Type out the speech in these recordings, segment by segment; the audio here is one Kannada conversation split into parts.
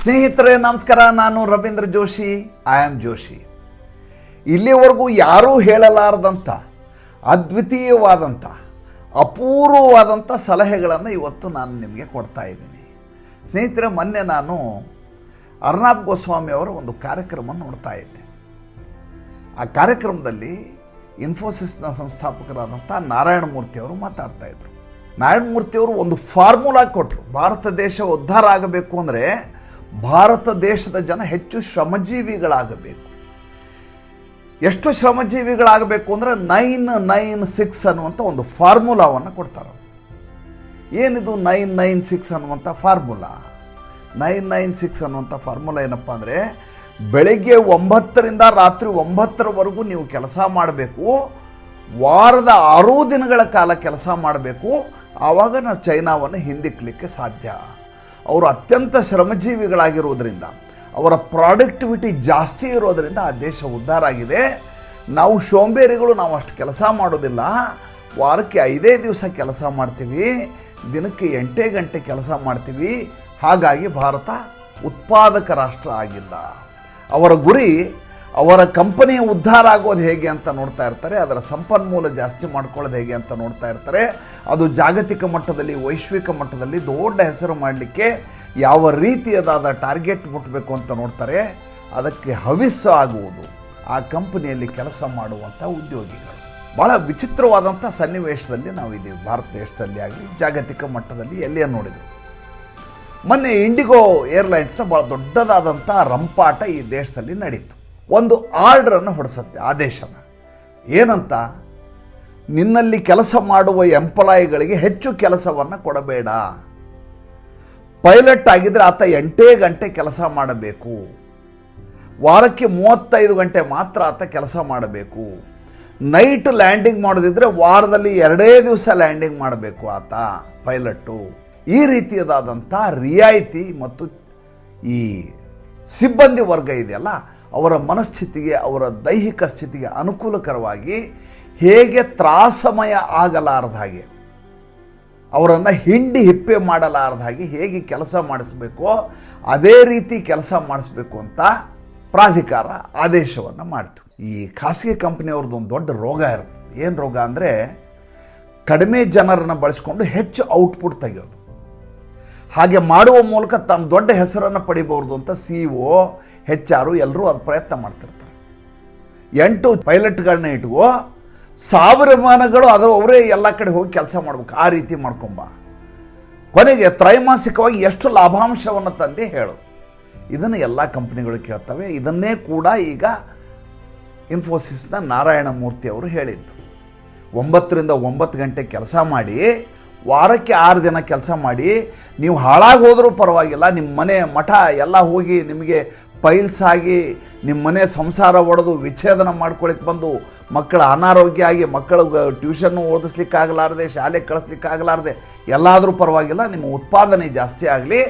ಸ್ನೇಹಿತರೆ ನಮಸ್ಕಾರ. ನಾನು ರವೀಂದ್ರ ಜೋಶಿ. I am Joshi. ಇಲ್ಲಿವರೆಗೂ ಯಾರೂ ಹೇಳಲಾರದಂಥ ಅದ್ವಿತೀಯವಾದಂಥ ಅಪೂರ್ವವಾದಂಥ ಸಲಹೆಗಳನ್ನು ಇವತ್ತು ನಾನು ನಿಮಗೆ ಕೊಡ್ತಾ ಇದ್ದೀನಿ. ಸ್ನೇಹಿತರೆ, ಮೊನ್ನೆ ನಾನು ಅರ್ನಾಬ್ ಗೋಸ್ವಾಮಿ ಅವರ ಒಂದು ಕಾರ್ಯಕ್ರಮ ನೋಡ್ತಾ ಇದ್ದೆ. ಆ ಕಾರ್ಯಕ್ರಮದಲ್ಲಿ ಇನ್ಫೋಸಿಸ್ನ ಸಂಸ್ಥಾಪಕರಾದಂಥ ನಾರಾಯಣ ಮೂರ್ತಿ ಅವರು ಮಾತಾಡ್ತಾ ಇದ್ರು. ನಾರಾಯಣ ಮೂರ್ತಿಯವರು ಒಂದು ಫಾರ್ಮುಲಾ ಕೊಟ್ಟರು. ಭಾರತ ದೇಶ ಉದ್ಧಾರ ಆಗಬೇಕು ಅಂದರೆ ಭಾರತ ದೇಶದ ಜನ ಹೆಚ್ಚು ಶ್ರಮಜೀವಿಗಳಾಗಬೇಕು. ಎಷ್ಟು ಶ್ರಮಜೀವಿಗಳಾಗಬೇಕು ಅಂದರೆ 996 ಅನ್ನುವಂಥ ಒಂದು ಫಾರ್ಮುಲಾವನ್ನು ಕೊಡ್ತಾರೆ. ಏನಿದು 996 ಅನ್ನುವಂಥ ಫಾರ್ಮುಲಾ? 996 ಅನ್ನುವಂಥ ಫಾರ್ಮುಲಾ ಏನಪ್ಪ ಅಂದರೆ, ಬೆಳಗ್ಗೆ 9ರಿಂದ ರಾತ್ರಿ 9ರವರೆಗೂ ನೀವು ಕೆಲಸ ಮಾಡಬೇಕು, ವಾರದ 6 ದಿನಗಳ ಕಾಲ ಕೆಲಸ ಮಾಡಬೇಕು. ಆವಾಗ ನಾವು ಚೈನಾವನ್ನು ಹಿಂದಿಕ್ಕಲಿಕ್ಕೆ ಸಾಧ್ಯ. ಅವರು ಅತ್ಯಂತ ಶ್ರಮಜೀವಿಗಳಾಗಿರೋದ್ರಿಂದ, ಅವರ ಪ್ರಾಡಕ್ಟಿವಿಟಿ ಜಾಸ್ತಿ ಇರೋದರಿಂದ ಆ ದೇಶ ಉದ್ಧಾರ ಆಗಿದೆ. ನಾವು ಸೋಂಬೇರಿಗಳು, ನಾವು ಅಷ್ಟು ಕೆಲಸ ಮಾಡೋದಿಲ್ಲ. ವಾರಕ್ಕೆ 5 ದಿವಸ ಕೆಲಸ ಮಾಡ್ತೀವಿ, ದಿನಕ್ಕೆ 8 ಗಂಟೆ ಕೆಲಸ ಮಾಡ್ತೀವಿ. ಹಾಗಾಗಿ ಭಾರತ ಉತ್ಪಾದಕ ರಾಷ್ಟ್ರ ಆಗಿಲ್ಲ. ಅವರ ಗುರಿ, ಅವರ ಕಂಪನಿ ಉದ್ಧಾರ ಆಗೋದು ಹೇಗೆ ಅಂತ ನೋಡ್ತಾ ಇರ್ತಾರೆ. ಅದರ ಸಂಪನ್ಮೂಲ ಜಾಸ್ತಿ ಮಾಡ್ಕೊಳ್ಳೋದು ಹೇಗೆ ಅಂತ ನೋಡ್ತಾ ಇರ್ತಾರೆ. ಅದು ಜಾಗತಿಕ ಮಟ್ಟದಲ್ಲಿ, ವೈಶ್ವಿಕ ಮಟ್ಟದಲ್ಲಿ ದೊಡ್ಡ ಹೆಸರು ಮಾಡಲಿಕ್ಕೆ ಯಾವ ರೀತಿಯದಾದ ಟಾರ್ಗೆಟ್ ಮುಟ್ಟಬೇಕು ಅಂತ ನೋಡ್ತಾರೆ. ಅದಕ್ಕೆ ಹವಿಸ್ಸು ಆಗುವುದು ಆ ಕಂಪನಿಯಲ್ಲಿ ಕೆಲಸ ಮಾಡುವಂಥ ಉದ್ಯೋಗಿಗಳು. ಭಾಳ ವಿಚಿತ್ರವಾದಂಥ ಸನ್ನಿವೇಶದಲ್ಲಿ ನಾವಿದ್ದೀವಿ. ಭಾರತ ದೇಶದಲ್ಲಿ ಆಗಲಿ, ಜಾಗತಿಕ ಮಟ್ಟದಲ್ಲಿ ಎಲ್ಲಿಯೇ ನೋಡಿದ್ರು. ಮೊನ್ನೆ ಇಂಡಿಗೋ ಏರ್ಲೈನ್ಸ್ನ ಭಾಳ ದೊಡ್ಡದಾದಂಥ ರಂಪಾಟ ಈ ದೇಶದಲ್ಲಿ ನಡೀತು. ಒಂದು ಆರ್ಡ್ರನ್ನು ಹೊಡೆಸುತ್ತೆ, ಆದೇಶನ. ಏನಂತ? ನಿನ್ನಲ್ಲಿ ಕೆಲಸ ಮಾಡುವ ಎಂಪ್ಲಾಯಿಗಳಿಗೆ ಹೆಚ್ಚು ಕೆಲಸವನ್ನು ಕೊಡಬೇಡ. ಪೈಲಟ್ ಆಗಿದ್ದರೆ ಆತ 8 ಗಂಟೆ ಕೆಲಸ ಮಾಡಬೇಕು. ವಾರಕ್ಕೆ 35 ಗಂಟೆ ಮಾತ್ರ ಆತ ಕೆಲಸ ಮಾಡಬೇಕು. ನೈಟ್ ಲ್ಯಾಂಡಿಂಗ್ ಮಾಡೋದಿದ್ರೆ ವಾರದಲ್ಲಿ 2 ದಿವಸ ಲ್ಯಾಂಡಿಂಗ್ ಮಾಡಬೇಕು ಆತ ಪೈಲಟ್ಟು. ಈ ರೀತಿಯದಾದಂಥ ರಿಯಾಯಿತಿ ಮತ್ತು ಈ ಸಿಬ್ಬಂದಿ ವರ್ಗ ಇದೆಯಲ್ಲ, ಅವರ ಮನಸ್ಥಿತಿಗೆ, ಅವರ ದೈಹಿಕ ಸ್ಥಿತಿಗೆ ಅನುಕೂಲಕರವಾಗಿ ಹೇಗೆ ತ್ರಾಸಮಯ ಆಗಲಾರದ ಹಾಗೆ, ಅವರನ್ನು ಹಿಂಡಿ ಹಿಪ್ಪೆ ಮಾಡಲಾರದ ಹಾಗೆ ಹೇಗೆ ಕೆಲಸ ಮಾಡಿಸಬೇಕೋ ಅದೇ ರೀತಿ ಕೆಲಸ ಮಾಡಿಸ್ಬೇಕು ಅಂತ ಪ್ರಾಧಿಕಾರ ಆದೇಶವನ್ನು ಮಾಡ್ತು. ಈ ಖಾಸಗಿ ಕಂಪ್ನಿಯವ್ರದ್ದು ಒಂದು ದೊಡ್ಡ ರೋಗ ಇರುತ್ತೆ. ಏನು ರೋಗ ಅಂದರೆ, ಕಡಿಮೆ ಜನರನ್ನು ಬಳಸ್ಕೊಂಡು ಹೆಚ್ಚು ಔಟ್ಪುಟ್ ತೆಗೆಯೋದು. ಹಾಗೆ ಮಾಡುವ ಮೂಲಕ ತಮ್ಮ ದೊಡ್ಡ ಹೆಸರನ್ನು ಪಡಿಬಹುದು ಅಂತ CEO, HR ಎಲ್ಲರೂ ಅದು ಪ್ರಯತ್ನ ಮಾಡ್ತಿರ್ತಾರೆ. 8 ಪೈಲಟ್ಗಳನ್ನ ಇಟ್ಕೋ, 1000 ವಿಮಾನಗಳು ಅದು ಅವರೇ ಎಲ್ಲ ಕಡೆ ಹೋಗಿ ಕೆಲಸ ಮಾಡ್ಬೇಕು. ಆ ರೀತಿ ಮಾಡ್ಕೊಂಬ. ಕೊನೆಗೆ ತ್ರೈಮಾಸಿಕವಾಗಿ ಎಷ್ಟು ಲಾಭಾಂಶವನ್ನು ತಂದೆ ಹೇಳು. ಇದನ್ನು ಎಲ್ಲ ಕಂಪ್ನಿಗಳು ಕೇಳ್ತವೆ. ಇದನ್ನೇ ಕೂಡ ಈಗ ಇನ್ಫೋಸಿಸ್ನ ನಾರಾಯಣ ಮೂರ್ತಿ ಅವರು ಹೇಳಿದ್ದು. 9ರಿಂದ 9 ಗಂಟೆ ಕೆಲಸ ಮಾಡಿ, ವಾರಕ್ಕೆ 6 ದಿನ ಕೆಲಸ ಮಾಡಿ, ನೀವು ಹಾಳಾಗಿ ಹೋದರೂ ಪರವಾಗಿಲ್ಲ, ನಿಮ್ಮ ಮನೆ ಮಠ ಎಲ್ಲ ಹೋಗಿ ನಿಮಗೆ ಪೈಲ್ಸ್ ಆಗಿ ನಿಮ್ಮ ಮನೆ ಸಂಸಾರ ಒಡೆದು ವಿಚ್ಛೇದನ ಮಾಡ್ಕೊಳಕ್ಕೆ ಬಂದು ಮಕ್ಕಳ ಅನಾರೋಗ್ಯ ಆಗಿ ಮಕ್ಕಳಿಗೆ ಟ್ಯೂಷನ್ನು ಓದಿಸ್ಲಿಕ್ಕಾಗಲಾರದೆ, ಶಾಲೆಗೆ ಕಳಿಸ್ಲಿಕ್ಕಾಗಲಾರದೆ ಎಲ್ಲಾದರೂ ಪರವಾಗಿಲ್ಲ, ನಿಮ್ಮ ಉತ್ಪಾದನೆ ಜಾಸ್ತಿ ಆಗಲಿ,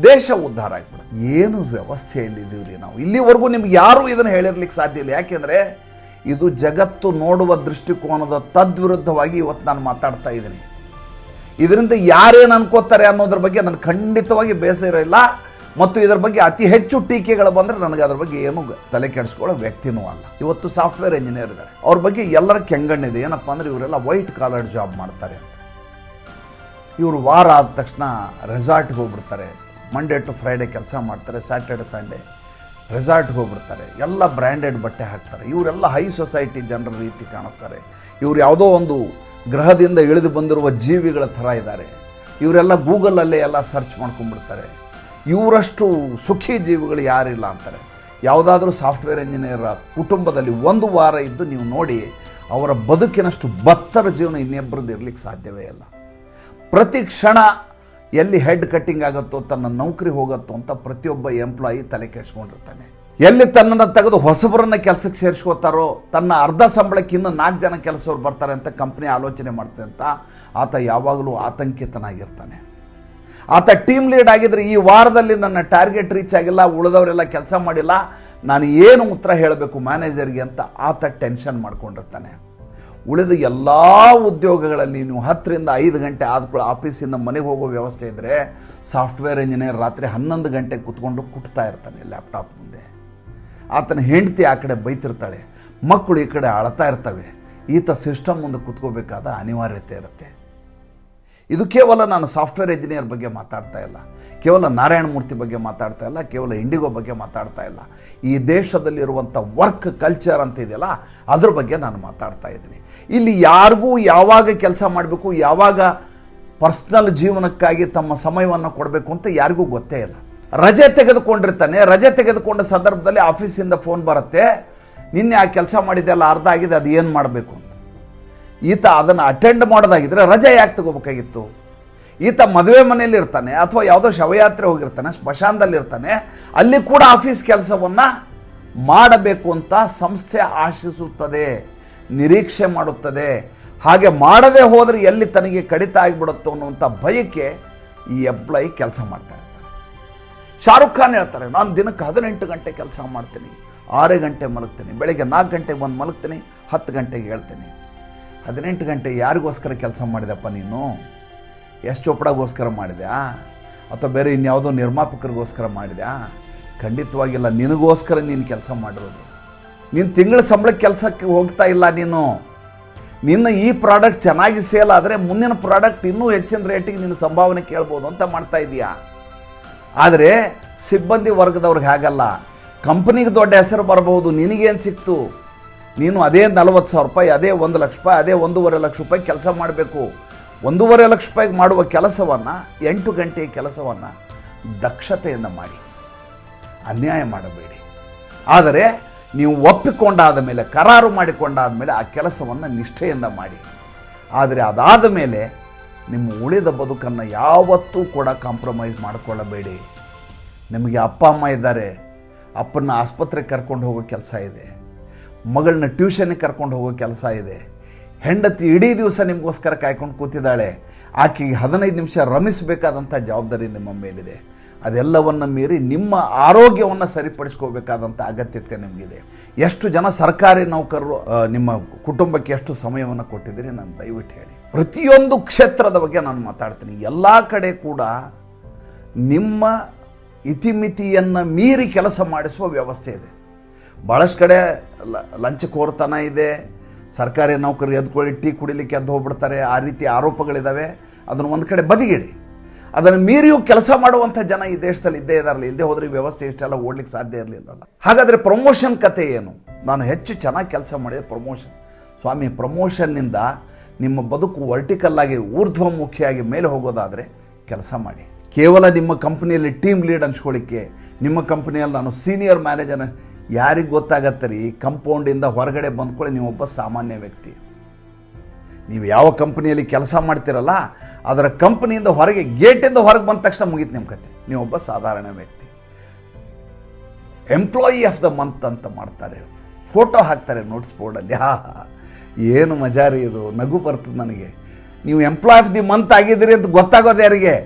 ದೇಶ ಉದ್ಧಾರ ಆಗಿಬಿಡುತ್ತೆ. ಏನು ವ್ಯವಸ್ಥೆಯಲ್ಲಿದ್ದೀವಿ ರೀ ನಾವು. ಇಲ್ಲಿವರೆಗೂ ನಿಮ್ಗೆ ಯಾರೂ ಇದನ್ನು ಹೇಳಿರ್ಲಿಕ್ಕೆ ಸಾಧ್ಯ ಇಲ್ಲ. ಯಾಕೆಂದರೆ ಇದು ಜಗತ್ತು ನೋಡುವ ದೃಷ್ಟಿಕೋನದ ತದ್ವಿರುದ್ಧವಾಗಿ ಇವತ್ತು ನಾನು ಮಾತಾಡ್ತಾ ಇದ್ದೀನಿ. ಇದರಿಂದ ಯಾರೇನು ಅನ್ಕೋತಾರೆ ಅನ್ನೋದ್ರ ಬಗ್ಗೆ ನನಗೆ ಖಂಡಿತವಾಗಿ ಬೇಸರ ಇಲ್ಲ. ಮತ್ತು ಇದರ ಬಗ್ಗೆ ಅತಿ ಹೆಚ್ಚು ಟೀಕೆಗಳು ಬಂದರೆ ನನಗೆ ಅದ್ರ ಬಗ್ಗೆ ಏನು ತಲೆ ಕೆಡಿಸ್ಕೊಳ್ಳೋ ವ್ಯಕ್ತಿನೂ ಅಲ್ಲ. ಇವತ್ತು ಸಾಫ್ಟ್ವೇರ್ ಇಂಜಿನಿಯರ್ ಇದ್ದಾರೆ, ಅವ್ರ ಬಗ್ಗೆ ಎಲ್ಲರ ಕೆಂಗಣ್ಣಿದೆ. ಏನಪ್ಪ ಅಂದರೆ, ಇವರೆಲ್ಲ ವೈಟ್ ಕಾಲರ್ ಜಾಬ್ ಮಾಡ್ತಾರೆ ಅಂತ. ಇವರು ವಾರ ಆದ ತಕ್ಷಣ ರೆಸಾರ್ಟ್ಗೆ ಹೋಗ್ಬಿಡ್ತಾರೆ. ಮಂಡೇ ಟು ಫ್ರೈಡೇ ಕೆಲಸ ಮಾಡ್ತಾರೆ, ಸ್ಯಾಟರ್ಡೆ ಸಂಡೇ ರೆಸಾರ್ಟ್ಗೆ ಹೋಗ್ಬಿಡ್ತಾರೆ. ಎಲ್ಲ ಬ್ರ್ಯಾಂಡೆಡ್ ಬಟ್ಟೆ ಹಾಕ್ತಾರೆ. ಇವರೆಲ್ಲ ಹೈ ಸೊಸೈಟಿ ಜನರ ರೀತಿ ಕಾಣಿಸ್ತಾರೆ. ಇವರು ಯಾವುದೋ ಒಂದು ಗ್ರಹದಿಂದ ಇಳಿದು ಬಂದಿರುವ ಜೀವಿಗಳ ಥರ ಇದ್ದಾರೆ. ಇವರೆಲ್ಲ ಗೂಗಲಲ್ಲೇ ಎಲ್ಲ ಸರ್ಚ್ ಮಾಡ್ಕೊಂಡ್ಬಿಡ್ತಾರೆ. ಇವರಷ್ಟು ಸುಖಿ ಜೀವಿಗಳು ಯಾರಿಲ್ಲ ಅಂತಾರೆ. ಯಾವುದಾದ್ರೂ ಸಾಫ್ಟ್ವೇರ್ ಇಂಜಿನಿಯರ್ ಕುಟುಂಬದಲ್ಲಿ 1 ವಾರ ಇದ್ದು ನೀವು ನೋಡಿ, ಅವರ ಬದುಕಿನಷ್ಟು ಬತ್ತರ ಜೀವನ ಇನ್ನೊಬ್ಬರದ್ದು ಇರಲಿಕ್ಕೆ ಸಾಧ್ಯವೇ ಇಲ್ಲ. ಪ್ರತಿ ಕ್ಷಣ ಎಲ್ಲಿ ಹೆಡ್ ಕಟ್ಟಿಂಗ್ ಆಗುತ್ತೋ, ತನ್ನ ನೌಕರಿ ಹೋಗುತ್ತೋ ಅಂತ ಪ್ರತಿಯೊಬ್ಬ ಎಂಪ್ಲಾಯಿ ತಲೆ ಕೆಡಿಸ್ಕೊಂಡಿರ್ತಾನೆ. ಎಲ್ಲಿ ತನ್ನನ್ನು ತೆಗೆದು ಹೊಸಬರನ್ನ ಕೆಲಸಕ್ಕೆ ಸೇರಿಸ್ಕೋತಾರೋ, ತನ್ನ ಅರ್ಧ ಸಂಬಳಕ್ಕೆ ಇನ್ನೂ 4 ಜನ ಕೆಲಸವ್ರು ಬರ್ತಾರೆ ಅಂತ ಕಂಪ್ನಿ ಆಲೋಚನೆ ಮಾಡ್ತಾರೆ ಅಂತ ಆತ ಯಾವಾಗಲೂ ಆತಂಕಿತನಾಗಿರ್ತಾನೆ. ಆತ ಟೀಮ್ ಲೀಡ್ ಆಗಿದ್ರೆ, ಈ ವಾರದಲ್ಲಿ ನನ್ನ ಟಾರ್ಗೆಟ್ ರೀಚ್ ಆಗಿಲ್ಲ, ಉಳಿದವರೆಲ್ಲ ಕೆಲಸ ಮಾಡಿಲ್ಲ, ನಾನು ಏನು ಉತ್ತರ ಹೇಳಬೇಕು ಮ್ಯಾನೇಜರ್ಗೆ ಅಂತ ಆತ ಟೆನ್ಷನ್ ಮಾಡ್ಕೊಂಡಿರ್ತಾನೆ. ಉಳಿದ ಎಲ್ಲ ಉದ್ಯೋಗಗಳಲ್ಲಿ ನೀವು 10ರಿಂದ 5 ಗಂಟೆ ಆದ್ಕೊಳ್ಳೋ ಆಫೀಸಿಂದ ಮನೆಗೆ ಹೋಗೋ ವ್ಯವಸ್ಥೆ ಇದ್ದರೆ ಸಾಫ್ಟ್ವೇರ್ ಇಂಜಿನಿಯರ್ ರಾತ್ರಿ 11 ಗಂಟೆ ಕೂತ್ಕೊಂಡು ಕುಟ್ತಾ ಇರ್ತಾನೆ ಲ್ಯಾಪ್ಟಾಪ್ ಮುಂದೆ. ಆತನ ಹೆಂಡತಿ ಆ ಕಡೆ ಬೈತಿರ್ತಾಳೆ, ಮಕ್ಕಳು ಈ ಕಡೆ ಅಳ್ತಾ ಇರ್ತವೆ. ಈತ ಸಿಸ್ಟಮ್ ಮುಂದೆ ಕೂತ್ಕೋಬೇಕಾದ ಅನಿವಾರ್ಯತೆ ಇರುತ್ತೆ. ಇದು ಕೇವಲ ನಾನು ಸಾಫ್ಟ್ವೇರ್ ಇಂಜಿನಿಯರ್ ಬಗ್ಗೆ ಮಾತಾಡ್ತಾ ಇಲ್ಲ, ಕೇವಲ ನಾರಾಯಣ ಮೂರ್ತಿ ಬಗ್ಗೆ ಮಾತಾಡ್ತಾ ಇಲ್ಲ, ಕೇವಲ ಇಂಡಿಗೋ ಬಗ್ಗೆ ಮಾತಾಡ್ತಾ ಇಲ್ಲ. ಈ ದೇಶದಲ್ಲಿರುವಂಥ ವರ್ಕ್ ಕಲ್ಚರ್ ಅಂತ ಇದೆಯಲ್ಲ ಅದ್ರ ಬಗ್ಗೆ ನಾನು ಮಾತಾಡ್ತಾ ಇದ್ದೀನಿ. ಇಲ್ಲಿ ಯಾರಿಗೂ ಯಾವಾಗ ಕೆಲಸ ಮಾಡಬೇಕು, ಯಾವಾಗ ಪರ್ಸ್ನಲ್ ಜೀವನಕ್ಕಾಗಿ ತಮ್ಮ ಸಮಯವನ್ನು ಕೊಡಬೇಕು ಅಂತ ಯಾರಿಗೂ ಗೊತ್ತೇ ಇಲ್ಲ. ರಜೆ ತೆಗೆದುಕೊಂಡಿರ್ತಾನೆ, ರಜೆ ತೆಗೆದುಕೊಂಡ ಸಂದರ್ಭದಲ್ಲಿ ಆಫೀಸಿಂದ ಫೋನ್ ಬರುತ್ತೆ, ನಿನ್ನೆ ಆ ಕೆಲಸ ಮಾಡಿದ್ದೆಲ್ಲ ಅರ್ಧ ಆಗಿದೆ, ಅದು ಏನು ಮಾಡಬೇಕು ಅಂತ. ಈತ ಅದನ್ನು ಅಟೆಂಡ್ ಮಾಡೋದಾಗಿದ್ದರೆ ರಜೆ ಯಾಕೆ ತಗೋಬೇಕಾಗಿತ್ತು? ಈತ ಮದುವೆ ಮನೆಯಲ್ಲಿ ಇರ್ತಾನೆ ಅಥವಾ ಯಾವುದೋ ಶವಯಾತ್ರೆ ಹೋಗಿರ್ತಾನೆ, ಸ್ಮಶಾನದಲ್ಲಿರ್ತಾನೆ, ಅಲ್ಲಿ ಕೂಡ ಆಫೀಸ್ ಕೆಲಸವನ್ನು ಮಾಡಬೇಕು ಅಂತ ಸಂಸ್ಥೆ ಆಶಿಸುತ್ತದೆ, ನಿರೀಕ್ಷೆ ಮಾಡುತ್ತದೆ. ಹಾಗೆ ಮಾಡದೆ ಹೋದರೆ ಎಲ್ಲಿ ತನಗೆ ಕಡಿತ ಆಗಿಬಿಡುತ್ತೋ ಅನ್ನುವಂಥ ಭಯಕ್ಕೆ ಈ ಎಂಪ್ಲಾಯಿ ಕೆಲಸ ಮಾಡ್ತಾ ಇರ್ತಾರೆ. ಶಾರುಖ್ ಖಾನ್ ಹೇಳ್ತಾರೆ, ನಾನು ದಿನಕ್ಕೆ 18 ಗಂಟೆ ಕೆಲಸ ಮಾಡ್ತೀನಿ, 6 ಗಂಟೆ ಮಲಗ್ತೀನಿ, ಬೆಳಗ್ಗೆ 4 ಗಂಟೆಗೆ ಬಂದು ಮಲಗ್ತೀನಿ, 10 ಗಂಟೆಗೆ ಹೇಳ್ತೀನಿ. 18 ಗಂಟೆ ಯಾರಿಗೋಸ್ಕರ ಕೆಲಸ ಮಾಡಿದೆಪ್ಪ ನೀನು? ಎಷ್ಟು ಚೋಪಡಾಗೋಸ್ಕರ ಮಾಡಿದ್ಯಾ ಅಥವಾ ಬೇರೆ ಇನ್ಯಾವುದೋ ನಿರ್ಮಾಪಕರಿಗೋಸ್ಕರ ಮಾಡಿದ್ಯಾ? ಖಂಡಿತವಾಗಿಲ್ಲ, ನಿನಗೋಸ್ಕರ ನೀನು ಕೆಲಸ ಮಾಡಿರೋದು. ನೀನು ತಿಂಗಳ ಸಂಬಳಕ್ಕೆ ಕೆಲಸಕ್ಕೆ ಹೋಗ್ತಾ ಇಲ್ಲ. ನಿನ್ನ ಈ ಪ್ರಾಡಕ್ಟ್ ಚೆನ್ನಾಗಿ ಸೇಲ್ ಆದರೆ ಮುಂದಿನ ಪ್ರಾಡಕ್ಟ್ ಇನ್ನೂ ಹೆಚ್ಚಿನ ರೇಟಿಗೆ ನೀನು ಸಂಭಾವನೆ ಕೇಳ್ಬೋದು ಅಂತ ಮಾಡ್ತಾ ಇದೀಯಾ. ಆದರೆ ಸಿಬ್ಬಂದಿ ವರ್ಗದವ್ರಿಗೆ ಹಾಗಲ್ಲ. ಕಂಪ್ನಿಗೆ ದೊಡ್ಡ ಹೆಸರು ಬರಬಹುದು, ನಿನಗೇನು ಸಿಕ್ತು? ನೀನು ಅದೇ 40,000 ರೂಪಾಯಿ, ಅದೇ 1 ಲಕ್ಷ ರೂಪಾಯಿ, ಅದೇ 1.5 ಲಕ್ಷ ರೂಪಾಯಿ ಕೆಲಸ ಮಾಡಬೇಕು. 1.5 ಲಕ್ಷ ರೂಪಾಯಿಗೆ ಮಾಡುವ ಕೆಲಸವನ್ನು, 8 ಗಂಟೆಯ ಕೆಲಸವನ್ನು ದಕ್ಷತೆಯಿಂದ ಮಾಡಿ, ಅನ್ಯಾಯ ಮಾಡಬೇಡಿ. ಆದರೆ ನೀವು ಒಪ್ಪಿಕೊಂಡಾದ ಮೇಲೆ, ಕರಾರು ಮಾಡಿಕೊಂಡಾದ ಮೇಲೆ ಆ ಕೆಲಸವನ್ನು ನಿಷ್ಠೆಯಿಂದ ಮಾಡಿ. ಆದರೆ ಅದಾದ ಮೇಲೆ ನಿಮ್ಮ ಉಳಿದ ಬದುಕನ್ನು ಯಾವತ್ತೂ ಕೂಡ ಕಾಂಪ್ರಮೈಸ್ ಮಾಡಿಕೊಳ್ಳಬೇಡಿ. ನಿಮಗೆ ಅಪ್ಪ ಅಮ್ಮ ಇದ್ದಾರೆ, ಅಪ್ಪನ ಆಸ್ಪತ್ರೆಗೆ ಕರ್ಕೊಂಡು ಹೋಗೋ ಕೆಲಸ ಇದೆ, ಮಗಳನ್ನ ಟ್ಯೂಷನ್ಗೆ ಕರ್ಕೊಂಡು ಹೋಗೋ ಕೆಲಸ ಇದೆ, ಹೆಂಡತಿ ಇಡೀ ದಿವಸ ನಿಮಗೋಸ್ಕರ ಕಾಯ್ಕೊಂಡು ಕೂತಿದ್ದಾಳೆ, ಆಕೆಗೆ 15 ನಿಮಿಷ ರಮಿಸಬೇಕಾದಂಥ ಜವಾಬ್ದಾರಿ ನಿಮ್ಮ ಮೇಲಿದೆ. ಅದೆಲ್ಲವನ್ನು ಮೀರಿ ನಿಮ್ಮ ಆರೋಗ್ಯವನ್ನು ಸರಿಪಡಿಸ್ಕೋಬೇಕಾದಂಥ ಅಗತ್ಯತೆ ನಿಮಗಿದೆ. ಎಷ್ಟು ಜನ ಸರ್ಕಾರಿ ನೌಕರರು ನಿಮ್ಮ ಕುಟುಂಬಕ್ಕೆ ಎಷ್ಟು ಸಮಯವನ್ನು ಕೊಟ್ಟಿದ್ದೀರಿ ನಾನು ದಯವಿಟ್ಟು ಹೇಳಿ. ಪ್ರತಿಯೊಂದು ಕ್ಷೇತ್ರದ ಬಗ್ಗೆ ನಾನು ಮಾತಾಡ್ತೀನಿ. ಎಲ್ಲ ಕಡೆ ಕೂಡ ನಿಮ್ಮ ಇತಿಮಿತಿಯನ್ನು ಮೀರಿ ಕೆಲಸ ಮಾಡಿಸುವ ವ್ಯವಸ್ಥೆ ಇದೆ. ಭಾಳಷ್ಟು ಕಡೆ ಲಂಚಕೋರ್ತನ ಇದೆ, ಸರ್ಕಾರಿ ನೌಕರರು ಎದ್ಕೊಳ್ಳಿ ಟೀ ಕುಡಿಲಿಕ್ಕೆ ಎದ್ದು ಹೋಗ್ಬಿಡ್ತಾರೆ, ಆ ರೀತಿ ಆರೋಪಗಳಿದ್ದಾವೆ. ಅದನ್ನು ಒಂದು ಕಡೆ ಬದಿಗಿಡಿ. ಅದನ್ನು ಮೀರಿಯೂ ಕೆಲಸ ಮಾಡುವಂಥ ಜನ ಈ ದೇಶದಲ್ಲಿ ಇದ್ದೇ ಇದಾರಲ್ಲ, ಇಲ್ಲದೆ ಹೋದ್ರೆ ವ್ಯವಸ್ಥೆ ಇಷ್ಟೆಲ್ಲ ಓಡ್ಲಿಕ್ಕೆ ಸಾಧ್ಯ ಇರಲಿಲ್ಲಲ್ಲ. ಹಾಗಾದರೆ ಪ್ರಮೋಷನ್ ಕತೆ ಏನು? ನಾನು ಹೆಚ್ಚು ಚೆನ್ನಾಗಿ ಕೆಲಸ ಮಾಡಿದೆ ಪ್ರಮೋಷನ್. ಸ್ವಾಮಿ, ಪ್ರಮೋಷನ್ನಿಂದ ನಿಮ್ಮ ಬದುಕು ವರ್ಟಿಕಲ್ಲಾಗಿ ಊರ್ಧ್ವಮುಖಿಯಾಗಿ ಮೇಲೆ ಹೋಗೋದಾದರೆ ಕೆಲಸ ಮಾಡಿ. ಕೇವಲ ನಿಮ್ಮ ಕಂಪ್ನಿಯಲ್ಲಿ ಟೀಮ್ ಲೀಡ್ ಅನ್ಸ್ಕೊಳ್ಳಿಕ್ಕೆ, ನಿಮ್ಮ ಕಂಪ್ನಿಯಲ್ಲಿ ನಾನು ಸೀನಿಯರ್ ಮ್ಯಾನೇಜರ್, ಯಾರಿಗೆ ಗೊತ್ತಾಗತ್ತೆ ರೀ? ಕಂಪೌಂಡಿಂದ ಹೊರಗಡೆ ಬಂದ್ಕೊಳ್ಳಿ, ನೀವೊಬ್ಬ ಸಾಮಾನ್ಯ ವ್ಯಕ್ತಿ. ನೀವು ಯಾವ ಕಂಪ್ನಿಯಲ್ಲಿ ಕೆಲಸ ಮಾಡ್ತಿರಲ್ಲ ಅದರ ಕಂಪ್ನಿಯಿಂದ ಹೊರಗೆ, ಗೇಟಿಂದ ಹೊರಗೆ ಬಂದ ತಕ್ಷಣ ಮುಗೀತು ನಿಮ್ಮ ಕತೆ, ನೀವೊಬ್ಬ ಸಾಧಾರಣ ವ್ಯಕ್ತಿ. ಎಂಪ್ಲಾಯಿ ಆಫ್ ದ ಮಂತ್ ಅಂತ ಮಾಡ್ತಾರೆ, ಫೋಟೋ ಹಾಕ್ತಾರೆ ನೋಟ್ಸ್ ಬೋರ್ಡಲ್ಲಿ. ಏನು ಮಜಾರಿ ಇದು, ನಗು ಬರ್ತದೆ ನನಗೆ. ನೀವು ಎಂಪ್ಲಾಯ್ ಆಫ್ ದಿ ಮಂತ್ ಆಗಿದ್ದೀರಿ ಅಂತ ಗೊತ್ತಾಗೋದು ಯಾರಿಗೆ?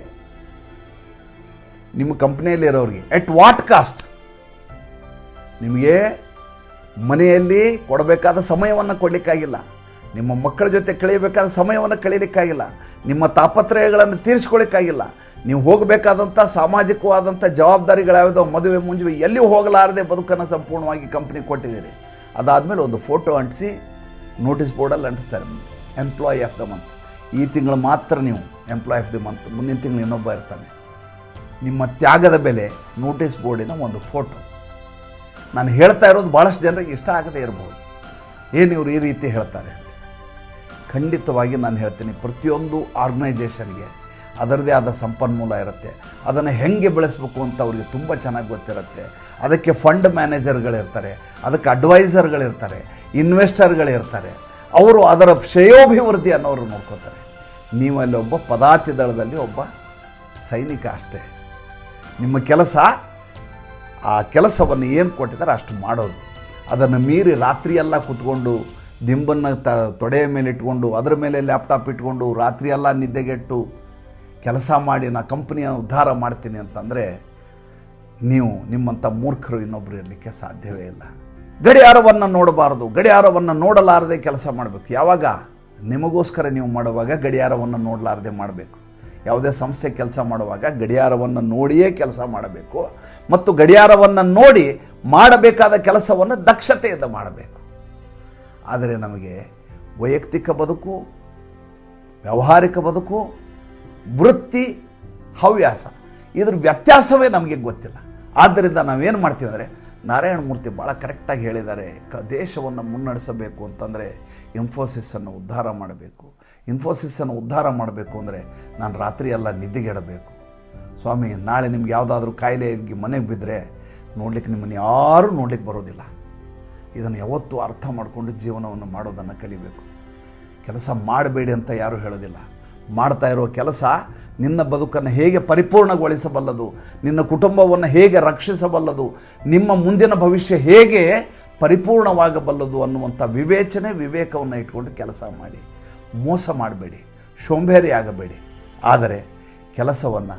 ನಿಮ್ಮ ಕಂಪ್ನಿಯಲ್ಲಿ ಇರೋರಿಗೆ. At what cost? ನಿಮಗೆ ಮನೆಯಲ್ಲಿ ಕೊಡಬೇಕಾದ ಸಮಯವನ್ನು ಕೊಡಲಿಕ್ಕಾಗಿಲ್ಲ, ನಿಮ್ಮ ಮಕ್ಕಳ ಜೊತೆ ಕಳೆಯಬೇಕಾದ ಸಮಯವನ್ನು ಕಳೀಲಿಕ್ಕಾಗಿಲ್ಲ, ನಿಮ್ಮ ತಾಪತ್ರಯಗಳನ್ನು ತೀರಿಸ್ಕೊಳ್ಳಿಕ್ಕಾಗಿಲ್ಲ, ನೀವು ಹೋಗಬೇಕಾದಂಥ ಸಾಮಾಜಿಕವಾದಂಥ ಜವಾಬ್ದಾರಿಗಳ್ಯಾವುದೋ, ಮದುವೆ ಮುಂಜುವೆ ಎಲ್ಲಿಯೂ ಹೋಗಲಾರದೆ ಬದುಕನ್ನು ಸಂಪೂರ್ಣವಾಗಿ ಕಂಪ್ನಿ ಕೊಟ್ಟಿದ್ದೀರಿ. ಅದಾದಮೇಲೆ ಒಂದು ಫೋಟೋ ಅಂಟಿಸಿ ನೋಟಿಸ್ ಬೋರ್ಡಲ್ಲಿ ಅಂಟಿಸ್ತಾರೆ, ಎಂಪ್ಲಾಯಿ ಆಫ್ ದ ಮಂತ್. ಈ ತಿಂಗಳು ಮಾತ್ರ ನೀವು ಎಂಪ್ಲಾಯಿ ಆಫ್ ದಿ ಮಂತ್, ಮುಂದಿನ ತಿಂಗಳು ಇನ್ನೊಬ್ಬ ಇರ್ತಾನೆ. ನಿಮ್ಮ ತ್ಯಾಗದ ಬೆಲೆ ನೋಟಿಸ್ ಬೋರ್ಡಿನ ಒಂದು ಫೋಟೋ. ನಾನು ಹೇಳ್ತಾ ಇರೋದು ಭಾಳಷ್ಟು ಜನರಿಗೆ ಇಷ್ಟ ಆಗದೇ ಇರ್ಬೋದು, ಏನು ಇವರು ಈ ರೀತಿ ಹೇಳ್ತಾರೆ ಅಂತ. ಖಂಡಿತವಾಗಿ ನಾನು ಹೇಳ್ತೀನಿ, ಪ್ರತಿಯೊಂದು ಆರ್ಗನೈಜೇಷನ್ಗೆ ಅದರದೇ ಆದ ಸಂಪನ್ಮೂಲ ಇರುತ್ತೆ. ಅದನ್ನು ಹೆಂಗೆ ಬೆಳೆಸಬೇಕು ಅಂತ ಅವ್ರಿಗೆ ತುಂಬ ಚೆನ್ನಾಗಿ ಗೊತ್ತಿರುತ್ತೆ. ಅದಕ್ಕೆ ಫಂಡ್ ಮ್ಯಾನೇಜರ್ಗಳಿರ್ತಾರೆ, ಅದಕ್ಕೆ ಅಡ್ವೈಸರ್ಗಳಿರ್ತಾರೆ, ಇನ್ವೆಸ್ಟರ್ಗಳಿರ್ತಾರೆ. ಅವರು ಅದರ ಶ್ರೇಯೋಭಿವೃದ್ಧಿ ಅನ್ನೋರು ನೋಡ್ಕೋತಾರೆ. ನೀವಲ್ಲಿ ಒಬ್ಬ ಪದಾತಿ ದಳದಲ್ಲಿ ಒಬ್ಬ ಸೈನಿಕ ಅಷ್ಟೇ. ನಿಮ್ಮ ಕೆಲಸ, ಆ ಕೆಲಸವನ್ನು ಏನು ಕೊಟ್ಟಿದ್ದಾರೆ ಅಷ್ಟು ಮಾಡೋದು. ಅದನ್ನು ಮೀರಿ ರಾತ್ರಿಯೆಲ್ಲ ಕೂತ್ಕೊಂಡು ದಿಂಬನ್ನು ತೊಡೆಯ ಮೇಲೆ ಇಟ್ಕೊಂಡು, ಅದರ ಮೇಲೆ ಲ್ಯಾಪ್ಟಾಪ್ ಇಟ್ಕೊಂಡು ರಾತ್ರಿಯೆಲ್ಲ ನಿದ್ದೆಗೆಟ್ಟು ಕೆಲಸ ಮಾಡಿ ನಾ ಕಂಪ್ನಿಯ ಉದ್ಧಾರ ಮಾಡ್ತೀನಿ ಅಂತಂದರೆ ನೀವು ನಿಮ್ಮಂಥ ಮೂರ್ಖರು ಇನ್ನೊಬ್ಬರು ಇರಲಿಕ್ಕೆ ಸಾಧ್ಯವೇ ಇಲ್ಲ. ಗಡಿಯಾರವನ್ನು ನೋಡಬಾರ್ದು, ಗಡಿಯಾರವನ್ನು ನೋಡಲಾರದೆ ಕೆಲಸ ಮಾಡಬೇಕು. ಯಾವಾಗ? ನಿಮಗೋಸ್ಕರ ನೀವು ಮಾಡುವಾಗ ಗಡಿಯಾರವನ್ನು ನೋಡಲಾರದೆ ಮಾಡಬೇಕು. ಯಾವುದೇ ಸಂಸ್ಥೆ ಕೆಲಸ ಮಾಡುವಾಗ ಗಡಿಯಾರವನ್ನು ನೋಡಿಯೇ ಕೆಲಸ ಮಾಡಬೇಕು ಮತ್ತು ಗಡಿಯಾರವನ್ನು ನೋಡಿ ಮಾಡಬೇಕಾದ ಕೆಲಸವನ್ನು ದಕ್ಷತೆಯಿಂದ ಮಾಡಬೇಕು. ಆದರೆ ನಮಗೆ ವೈಯಕ್ತಿಕ ಬದುಕು, ವ್ಯಾವಹಾರಿಕ ಬದುಕು, ವೃತ್ತಿ, ಹವ್ಯಾಸ ಇದ್ರ ವ್ಯತ್ಯಾಸವೇ ನಮಗೆ ಗೊತ್ತಿಲ್ಲ. ಆದ್ದರಿಂದ ನಾವೇನು ಮಾಡ್ತೀವಿ ಅಂದರೆ, ನಾರಾಯಣಮೂರ್ತಿ ಭಾಳ ಕರೆಕ್ಟಾಗಿ ಹೇಳಿದ್ದಾರೆ, ದೇಶವನ್ನು ಮುನ್ನಡೆಸಬೇಕು ಅಂತಂದರೆ ಇನ್ಫೋಸಿಸನ್ನು ಉದ್ಧಾರ ಮಾಡಬೇಕು. ಇನ್ಫೋಸಿಸನ್ನು ಉದ್ಧಾರ ಮಾಡಬೇಕು ಅಂದರೆ ನಾನು ರಾತ್ರಿ ಎಲ್ಲ ನಿದ್ದೆಗೆಡಬೇಕು. ಸ್ವಾಮಿ, ನಾಳೆ ನಿಮ್ಗೆ ಯಾವುದಾದ್ರೂ ಕಾಯಿಲೆ ಮನೆಗೆ ಬಿದ್ದರೆ ನೋಡ್ಲಿಕ್ಕೆ ನಿಮ್ಮನ್ನು ಯಾರೂ ನೋಡ್ಲಿಕ್ಕೆ ಬರೋದಿಲ್ಲ. ಇದನ್ನು ಯಾವತ್ತೂ ಅರ್ಥ ಮಾಡಿಕೊಂಡು ಜೀವನವನ್ನು ಮಾಡೋದನ್ನು ಕಲಿಬೇಕು. ಕೆಲಸ ಮಾಡಬೇಡಿ ಅಂತ ಯಾರೂ ಹೇಳೋದಿಲ್ಲ. ಮಾಡ್ತಾ ಇರೋ ಕೆಲಸ ನಿನ್ನ ಬದುಕನ್ನು ಹೇಗೆ ಪರಿಪೂರ್ಣಗೊಳಿಸಬಲ್ಲದು, ನಿನ್ನ ಕುಟುಂಬವನ್ನು ಹೇಗೆ ರಕ್ಷಿಸಬಲ್ಲದು, ನಿಮ್ಮ ಮುಂದಿನ ಭವಿಷ್ಯ ಹೇಗೆ ಪರಿಪೂರ್ಣವಾಗಬಲ್ಲದು ಅನ್ನುವಂಥ ವಿವೇಕವನ್ನು ಇಟ್ಕೊಂಡು ಕೆಲಸ ಮಾಡಿ. ಮೋಸ ಮಾಡಬೇಡಿ, ಸೋಂಬೇರಿ ಆಗಬೇಡಿ. ಆದರೆ ಕೆಲಸವನ್ನು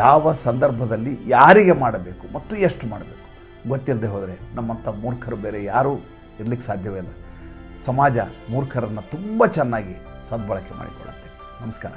ಯಾವ ಸಂದರ್ಭದಲ್ಲಿ ಯಾರಿಗೆ ಮಾಡಬೇಕು ಮತ್ತು ಎಷ್ಟು ಮಾಡಬೇಕು ಗೊತ್ತಿಲ್ಲದೆ ಹೋದರೆ ನಮ್ಮಂಥ ಮೂರ್ಖರು ಬೇರೆ ಯಾರೂ ಇರಲಿಕ್ಕೆ ಸಾಧ್ಯವೇ ಇಲ್ಲ. ಸಮಾಜ ಮೂರ್ಖರನ್ನು ತುಂಬ ಚೆನ್ನಾಗಿ ಸದ್ಬಳಕೆ ಮಾಡಿಕೊಳ್ಳುತ್ತೆ. ನಮಸ್ಕಾರ.